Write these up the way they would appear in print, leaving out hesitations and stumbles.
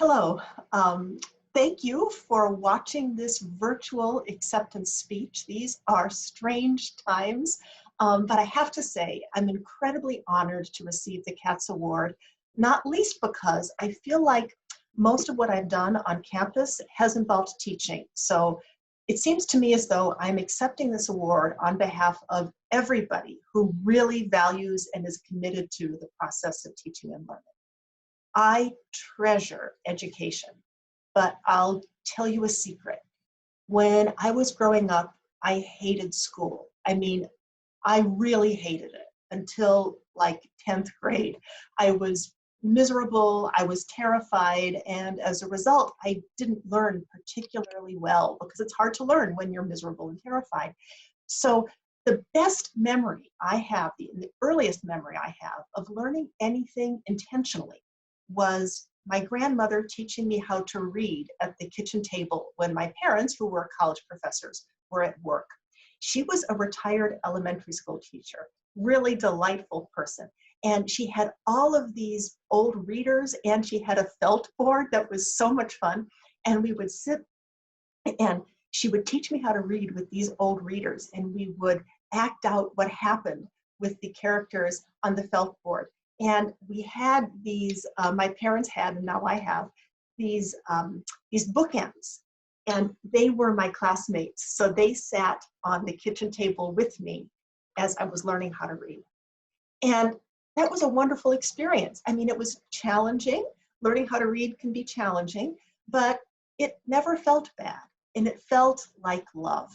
Hello. Thank you for watching this virtual acceptance speech. These are strange times, but I have to say I'm incredibly honored to receive the Katz Award, not least because I feel like most of what I've done on campus has involved teaching. So it seems to me as though I'm accepting this award on behalf of everybody who really values and is committed to the process of teaching and learning. I treasure education, but I'll tell you a secret. When I was growing up, I hated school. I mean, I really hated it until like 10th grade. I was miserable, I was terrified, and as a result, I didn't learn particularly well because it's hard to learn when you're miserable and terrified. So the best memory I have, the earliest memory I have of learning anything intentionally was my grandmother teaching me how to read at the kitchen table when my parents, who were college professors, were at work. She was a retired elementary school teacher, really delightful person. And she had all of these old readers, and she had a felt board that was so much fun. And we would sit, and she would teach me how to read with these old readers, and we would act out what happened with the characters on the felt board. And we had these, my parents had, and now I have, these bookends. And they were my classmates. So they sat on the kitchen table with me as I was learning how to read. And that was a wonderful experience. I mean, it was challenging. Learning how to read can be challenging, but it never felt bad. And it felt like love.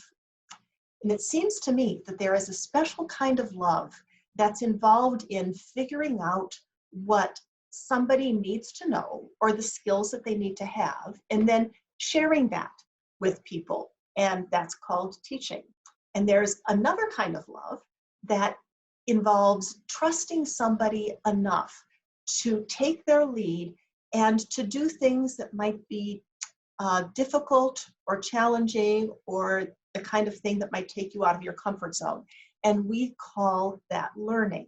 And it seems to me that there is a special kind of love that's involved in figuring out what somebody needs to know or the skills that they need to have, and then sharing that with people. And that's called teaching. And there's another kind of love that involves trusting somebody enough to take their lead and to do things that might be difficult or challenging, or the kind of thing that might take you out of your comfort zone. And we call that learning.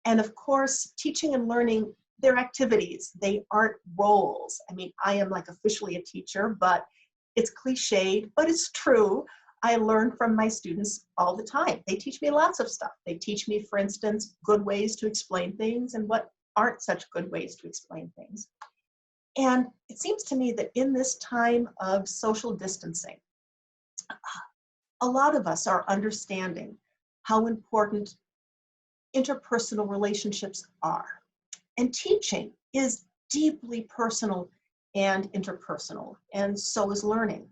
And of course, teaching and learning, they're activities. They aren't roles. I mean, I am like officially a teacher, but it's cliched, but it's true. I learn from my students all the time. They teach me lots of stuff. They teach me, for instance, good ways to explain things and what aren't such good ways to explain things. And it seems to me that in this time of social distancing, a lot of us are understanding how important interpersonal relationships are. And teaching is deeply personal and interpersonal, and so is learning.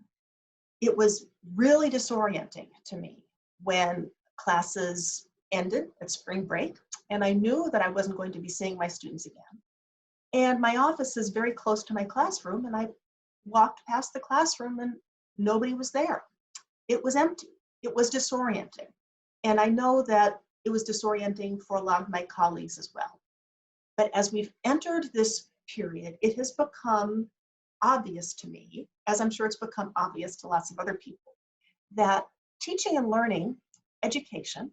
It was really disorienting to me when classes ended at spring break, and I knew that I wasn't going to be seeing my students again. And my office is very close to my classroom, and I walked past the classroom and nobody was there. It was empty. It was disorienting. And I know that it was disorienting for a lot of my colleagues as well. But as we've entered this period, it has become obvious to me, as I'm sure it's become obvious to lots of other people, that teaching and learning, education,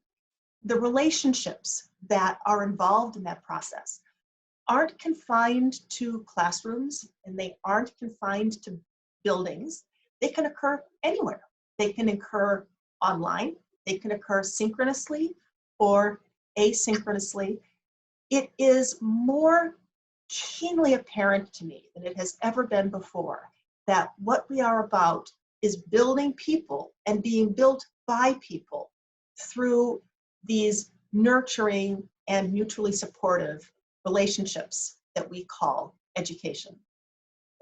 the relationships that are involved in that process aren't confined to classrooms, and they aren't confined to buildings. They can occur anywhere. They can occur online. They can occur synchronously or asynchronously. It is more keenly apparent to me than it has ever been before that what we are about is building people and being built by people through these nurturing and mutually supportive relationships that we call education.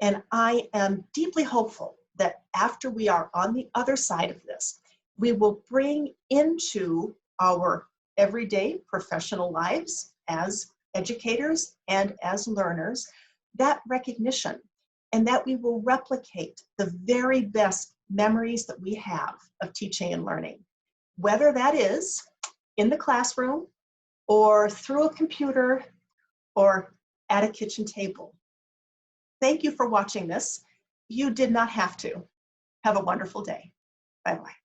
And I am deeply hopeful that after we are on the other side of this, we will bring into our everyday professional lives as educators and as learners that recognition, and that we will replicate the very best memories that we have of teaching and learning, whether that is in the classroom or through a computer or at a kitchen table. Thank you for watching this. You did not have to. Have a wonderful day. Bye-bye.